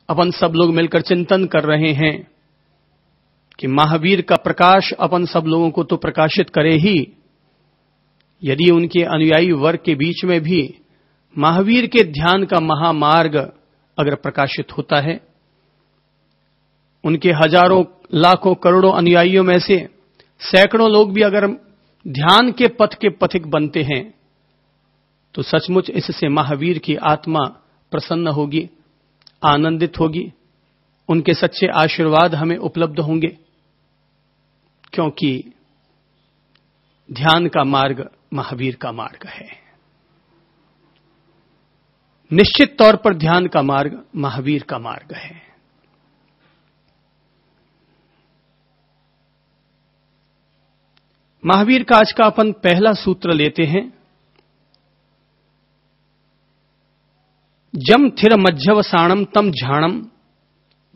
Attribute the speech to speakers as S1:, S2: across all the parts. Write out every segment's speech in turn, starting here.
S1: अपन सब लोग मिलकर चिंतन कर रहे हैं कि महावीर का प्रकाश अपन सब लोगों को तो प्रकाशित करे ही, यदि उनके अनुयायी वर्ग के बीच में भी महावीर के ध्यान का महामार्ग अगर प्रकाशित होता है, उनके हजारों लाखों करोड़ों अनुयायियों में से सैकड़ों लोग भी अगर ध्यान के पथ के पथिक बनते हैं, तो सचमुच इससे महावीर की आत्मा प्रसन्न होगी, आनंदित होगी, उनके सच्चे आशीर्वाद हमें उपलब्ध होंगे, क्योंकि ध्यान का मार्ग महावीर का मार्ग है। निश्चित तौर पर ध्यान का मार्ग महावीर का मार्ग है। महावीर का आज का अपन पहला सूत्र लेते हैं। जम थिर मज्जवसाणम तम झाणम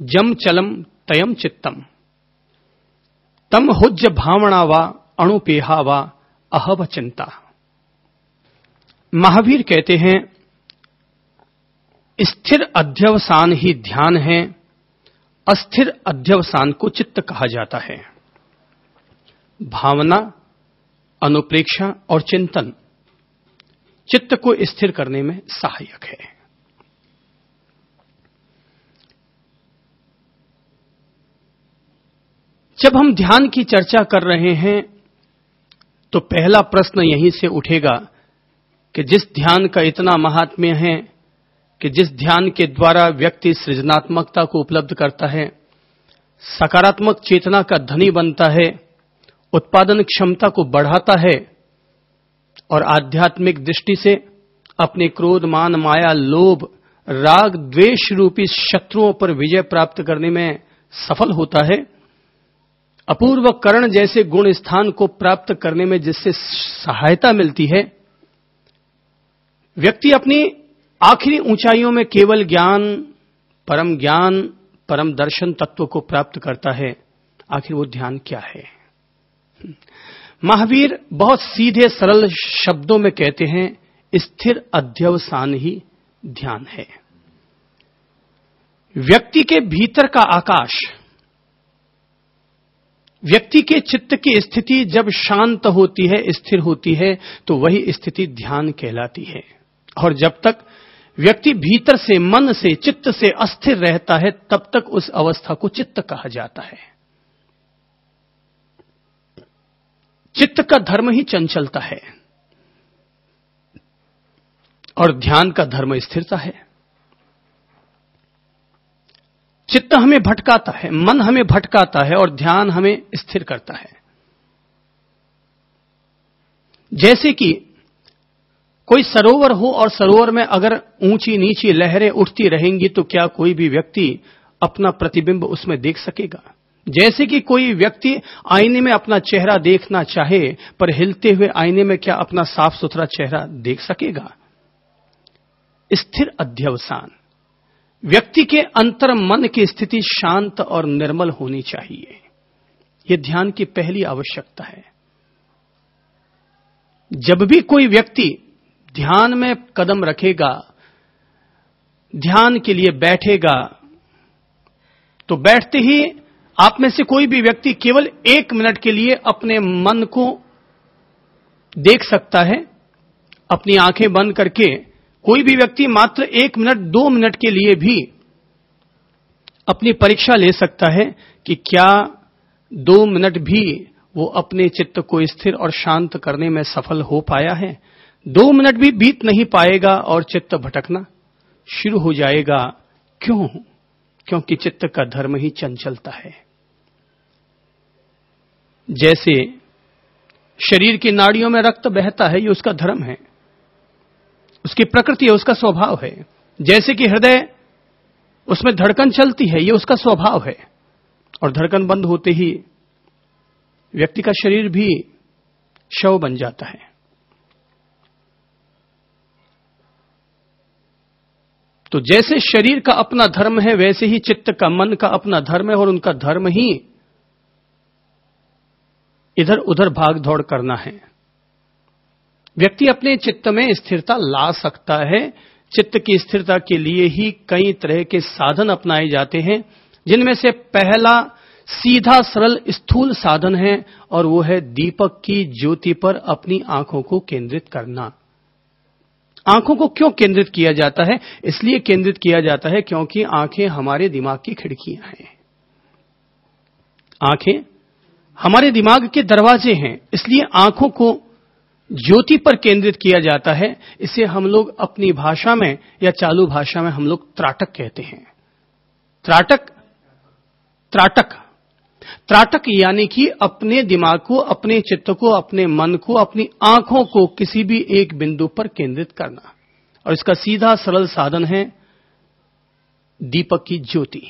S1: जम चलम तयम चित्तम तम हुज्ज भावना वा अणुपेहा वा अहव चिंता। महावीर कहते हैं, स्थिर अध्यवसान ही ध्यान है, अस्थिर अध्यवसान को चित्त कहा जाता है। भावना, अनुप्रेक्षा और चिंतन चित्त को स्थिर करने में सहायक है। जब हम ध्यान की चर्चा कर रहे हैं तो पहला प्रश्न यहीं से उठेगा कि जिस ध्यान का इतना महात्म्य है कि जिस ध्यान के द्वारा व्यक्ति सृजनात्मकता को उपलब्ध करता है, सकारात्मक चेतना का धनी बनता है, उत्पादन क्षमता को बढ़ाता है और आध्यात्मिक दृष्टि से अपने क्रोध, मान, माया, लोभ, राग, द्वेष रूपी शत्रुओं पर विजय प्राप्त करने में सफल होता है, अपूर्व करण जैसे गुण स्थान को प्राप्त करने में जिससे सहायता मिलती है, व्यक्ति अपनी आखिरी ऊंचाइयों में केवल ज्ञान, परम दर्शन तत्व को प्राप्त करता है। आखिर वो ध्यान क्या है? महावीर बहुत सीधे सरल शब्दों में कहते हैं, स्थिर अध्यवसान ही ध्यान है। व्यक्ति के भीतर का आकाश, व्यक्ति के चित्त की स्थिति जब शांत होती है, स्थिर होती है, तो वही स्थिति ध्यान कहलाती है। और जब तक व्यक्ति भीतर से, मन से, चित्त से अस्थिर रहता है, तब तक उस अवस्था को चित्त कहा जाता है। चित्त का धर्म ही चंचलता है और ध्यान का धर्म स्थिरता है। चित्त हमें भटकाता है, मन हमें भटकाता है और ध्यान हमें स्थिर करता है। जैसे कि कोई सरोवर हो और सरोवर में अगर ऊंची नीची लहरें उठती रहेंगी तो क्या कोई भी व्यक्ति अपना प्रतिबिंब उसमें देख सकेगा? जैसे कि कोई व्यक्ति आईने में अपना चेहरा देखना चाहे पर हिलते हुए आईने में क्या अपना साफ सुथरा चेहरा देख सकेगा? स्थिर अध्यवसान, व्यक्ति के अंतर मन की स्थिति शांत और निर्मल होनी चाहिए। यह ध्यान की पहली आवश्यकता है। जब भी कोई व्यक्ति ध्यान में कदम रखेगा, ध्यान के लिए बैठेगा, तो बैठते ही आप में से कोई भी व्यक्ति केवल 1 मिनट के लिए अपने मन को देख सकता है। अपनी आंखें बंद करके कोई भी व्यक्ति मात्र 1 मिनट, 2 मिनट के लिए भी अपनी परीक्षा ले सकता है कि क्या 2 मिनट भी वो अपने चित्त को स्थिर और शांत करने में सफल हो पाया है। 2 मिनट भी बीत नहीं पाएगा और चित्त भटकना शुरू हो जाएगा। क्यों? क्योंकि चित्त का धर्म ही चंचलता है। जैसे शरीर की नाड़ियों में रक्त बहता है, ये उसका धर्म है, उसकी प्रकृति है, उसका स्वभाव है। जैसे कि हृदय, उसमें धड़कन चलती है, ये उसका स्वभाव है। और धड़कन बंद होते ही व्यक्ति का शरीर भी शव बन जाता है। तो जैसे शरीर का अपना धर्म है, वैसे ही चित्त का, मन का अपना धर्म है और उनका धर्म ही इधर उधर भाग दौड़ करना है। व्यक्ति अपने चित्त में स्थिरता ला सकता है, चित्त की स्थिरता के लिए ही कई तरह के साधन अपनाए जाते हैं, जिनमें से पहला सीधा सरल स्थूल साधन है और वो है दीपक की ज्योति पर अपनी आंखों को केंद्रित करना। आंखों को क्यों केंद्रित किया जाता है? इसलिए केंद्रित किया जाता है क्योंकि आंखें हमारे दिमाग की खिड़कियां हैं। आंखें हमारे दिमाग के दरवाजे हैं, इसलिए आंखों को ज्योति पर केंद्रित किया जाता है। इसे हम लोग अपनी भाषा में या चालू भाषा में हम लोग त्राटक कहते हैं। त्राटक यानी कि अपने दिमाग को, अपने चित्त को, अपने मन को, अपनी आंखों को किसी भी एक बिंदु पर केंद्रित करना। और इसका सीधा सरल साधन है दीपक की ज्योति,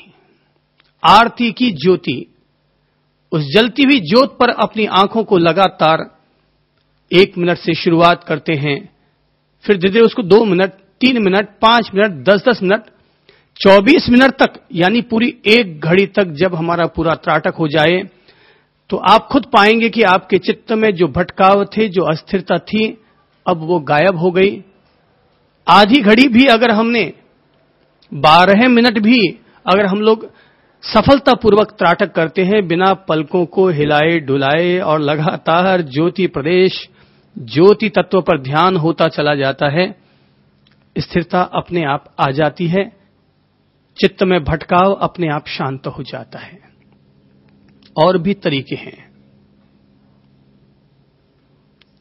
S1: आरती की ज्योति। उस जलती हुई ज्योत पर अपनी आंखों को लगातार 1 मिनट से शुरुआत करते हैं, फिर धीरे धीरे उसको 2 minute, 3 minute, 5 minute, 10-10 minute, 24 minute तक, यानी पूरी 1 घड़ी तक जब हमारा पूरा त्राटक हो जाए तो आप खुद पाएंगे कि आपके चित्त में जो भटकाव थे, जो अस्थिरता थी, अब वो गायब हो गई। आधी घड़ी भी अगर हमने 12 मिनट भी अगर हम लोग सफलतापूर्वक त्राटक करते हैं, बिना पलकों को हिलाए डुलाए और लगातार ज्योति प्रदेश, ज्योति तत्व पर ध्यान होता चला जाता है, स्थिरता अपने आप आ जाती है, चित्त में भटकाव अपने आप शांत हो जाता है। और भी तरीके हैं,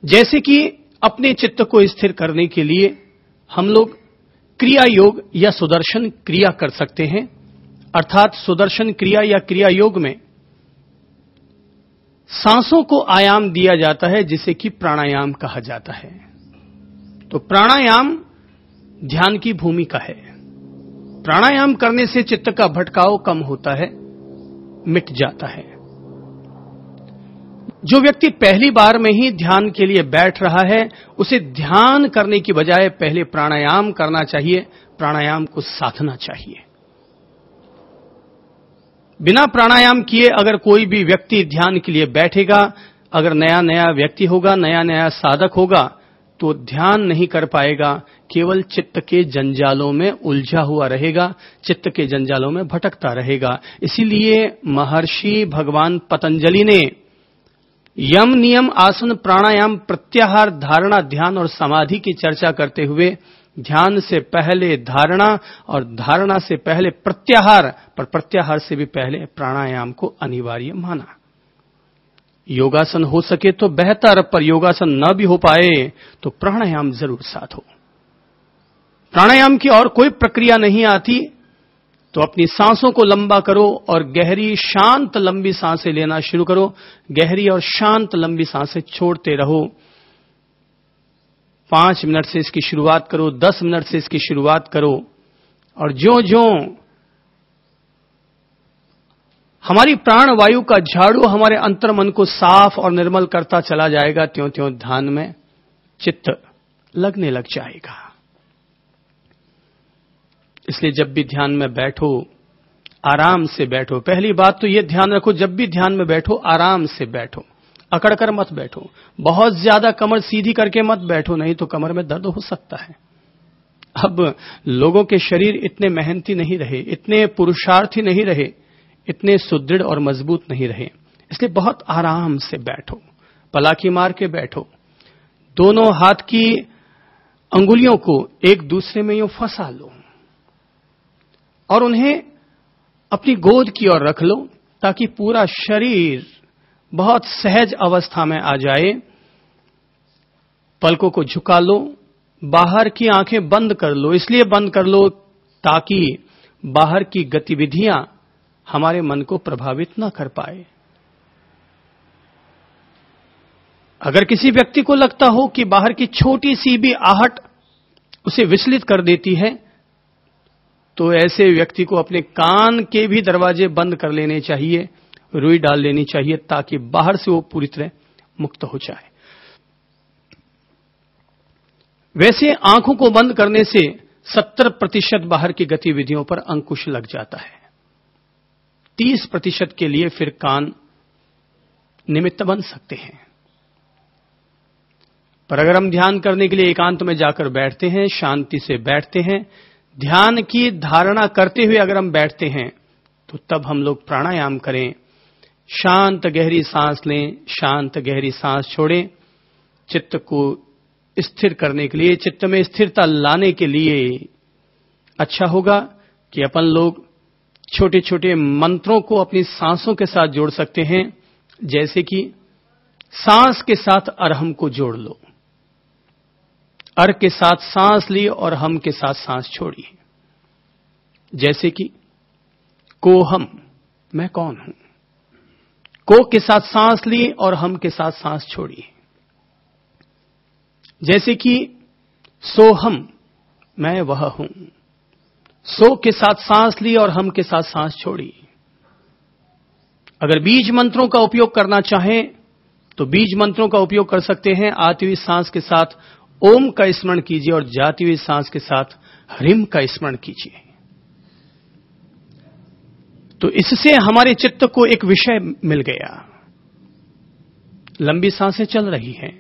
S1: जैसे कि अपने चित्त को स्थिर करने के लिए हम लोग क्रिया योग या सुदर्शन क्रिया कर सकते हैं। अर्थात सुदर्शन क्रिया या क्रिया योग में सांसों को आयाम दिया जाता है, जिसे कि प्राणायाम कहा जाता है। तो प्राणायाम ध्यान की भूमिका है। प्राणायाम करने से चित्त का भटकाव कम होता है, मिट जाता है। जो व्यक्ति पहली बार में ही ध्यान के लिए बैठ रहा है, उसे ध्यान करने की बजाय पहले प्राणायाम करना चाहिए, प्राणायाम को साधना चाहिए। बिना प्राणायाम किए अगर कोई भी व्यक्ति ध्यान के लिए बैठेगा, अगर नया नया व्यक्ति होगा, नया नया साधक होगा, तो ध्यान नहीं कर पाएगा, केवल चित्त के जंजालों में उलझा हुआ रहेगा, चित्त के जंजालों में भटकता रहेगा। इसीलिए महर्षि भगवान पतंजलि ने यम, नियम, आसन, प्राणायाम, प्रत्याहार, धारणा, ध्यान और समाधि की चर्चा करते हुए ध्यान से पहले धारणा और धारणा से पहले प्रत्याहार, पर प्रत्याहार से भी पहले प्राणायाम को अनिवार्य माना। योगासन हो सके तो बेहतर, पर योगासन न भी हो पाए तो प्राणायाम जरूर साथ हो। प्राणायाम की और कोई प्रक्रिया नहीं आती, तो अपनी सांसों को लंबा करो और गहरी शांत लंबी सांसें लेना शुरू करो। गहरी और शांत लंबी सांसें छोड़ते रहो। 5 मिनट से इसकी शुरुआत करो, 10 मिनट से इसकी शुरुआत करो, और ज्यों ज्यों हमारी प्राण वायु का झाड़ू हमारे अंतर मन को साफ और निर्मल करता चला जाएगा, त्यों त्यों ध्यान में चित्त लगने लग जाएगा। इसलिए जब भी ध्यान में बैठो, आराम से बैठो। पहली बात तो यह ध्यान रखो, जब भी ध्यान में बैठो आराम से बैठो, अकड़ कर मत बैठो। बहुत ज्यादा कमर सीधी करके मत बैठो, नहीं तो कमर में दर्द हो सकता है। अब लोगों के शरीर इतने मेहनती नहीं रहे, इतने पुरुषार्थी नहीं रहे, इतने सुदृढ़ और मजबूत नहीं रहे, इसलिए बहुत आराम से बैठो, पलाकी मार के बैठो। दोनों हाथ की अंगुलियों को एक दूसरे में यूं फंसा लो और उन्हें अपनी गोद की ओर रख लो, ताकि पूरा शरीर बहुत सहज अवस्था में आ जाए। पलकों को झुका लो, बाहर की आंखें बंद कर लो। इसलिए बंद कर लो ताकि बाहर की गतिविधियां हमारे मन को प्रभावित न कर पाए। अगर किसी व्यक्ति को लगता हो कि बाहर की छोटी सी भी आहट उसे विचलित कर देती है, तो ऐसे व्यक्ति को अपने कान के भी दरवाजे बंद कर लेने चाहिए, रुई डाल लेनी चाहिए, ताकि बाहर से वो पूरी तरह मुक्त हो जाए। वैसे आंखों को बंद करने से 70% बाहर की गतिविधियों पर अंकुश लग जाता है। 30% के लिए फिर कान निमित्त बन सकते हैं। पर अगर हम ध्यान करने के लिए एकांत में जाकर बैठते हैं, शांति से बैठते हैं, ध्यान की धारणा करते हुए अगर हम बैठते हैं, तो तब हम लोग प्राणायाम करें, शांत गहरी सांस लें, शांत गहरी सांस छोड़ें। चित्त को स्थिर करने के लिए, चित्त में स्थिरता लाने के लिए अच्छा होगा कि अपन लोग छोटे छोटे मंत्रों को अपनी सांसों के साथ जोड़ सकते हैं। जैसे कि सांस के साथ अरहम को जोड़ लो, अर के साथ सांस ली और हम के साथ सांस छोड़ी। जैसे कि कोहम, मैं कौन हूं, को के साथ सांस ली और हम के साथ सांस छोड़ी। जैसे कि सोहम, मैं वह हूं, सो के साथ सांस ली और हम के साथ सांस छोड़ी। अगर बीज मंत्रों का उपयोग करना चाहें तो बीज मंत्रों का उपयोग कर सकते हैं। आती हुई सांस के साथ ओम का स्मरण कीजिए और जाती हुई सांस के साथ ह्रीम का स्मरण कीजिए। तो इससे हमारे चित्त को एक विषय मिल गया। लंबी सांसें चल रही हैं,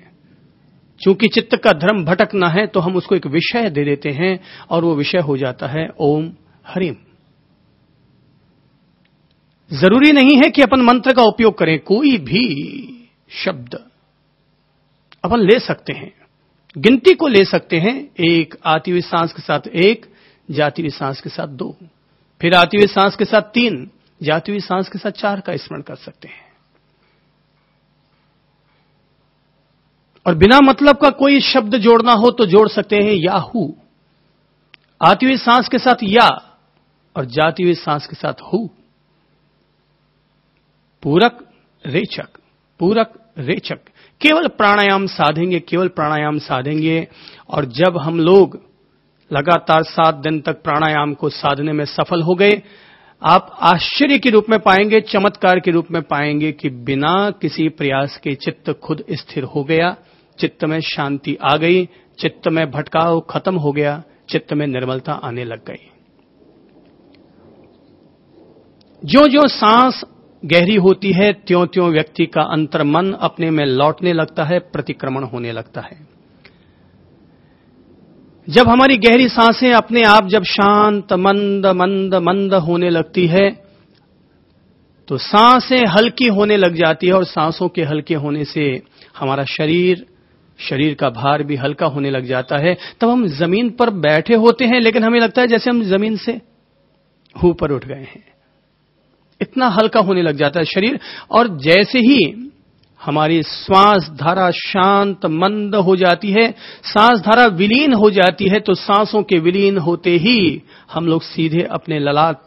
S1: चूंकि चित्त का धर्म भटकना है तो हम उसको एक विषय दे देते हैं और वो विषय हो जाता है ओम ह्रीम। जरूरी नहीं है कि अपन मंत्र का उपयोग करें, कोई भी शब्द अपन ले सकते हैं, गिनती को ले सकते हैं। एक आती हुई सांस के साथ एक, जाती हुई सांस के साथ दो, फिर आती हुई सांस के साथ तीन, जाती हुई सांस के साथ चार का स्मरण कर सकते हैं। और बिना मतलब का कोई शब्द जोड़ना हो तो जोड़ सकते हैं याहू, आती हुई सांस के साथ या और जाती हुई सांस के साथ हु। पूरक रेचक, पूरक रेचक, केवल प्राणायाम साधेंगे, केवल प्राणायाम साधेंगे। और जब हम लोग लगातार 7 दिन तक प्राणायाम को साधने में सफल हो गए, आप आश्चर्य के रूप में पाएंगे, चमत्कार के रूप में पाएंगे कि बिना किसी प्रयास के चित्त खुद स्थिर हो गया, चित्त में शांति आ गई, चित्त में भटकाव खत्म हो गया, चित्त में निर्मलता आने लग गई। जो जो सांस गहरी होती है त्यों त्यों व्यक्ति का अंतर्मन अपने में लौटने लगता है, प्रतिक्रमण होने लगता है। जब हमारी गहरी सांसें अपने आप जब शांत मंद मंद मंद होने लगती है तो सांसें हल्की होने लग जाती है, और सांसों के हल्के होने से हमारा शरीर का भार भी हल्का होने लग जाता है। तब हम जमीन पर बैठे होते हैं लेकिन हमें लगता है जैसे हम जमीन से ऊपर उठ गए हैं, इतना हल्का होने लग जाता है शरीर। और जैसे ही हमारी श्वास धारा शांत मंद हो जाती है, सांस धारा विलीन हो जाती है, तो सांसों के विलीन होते ही हम लोग सीधे अपने ललाट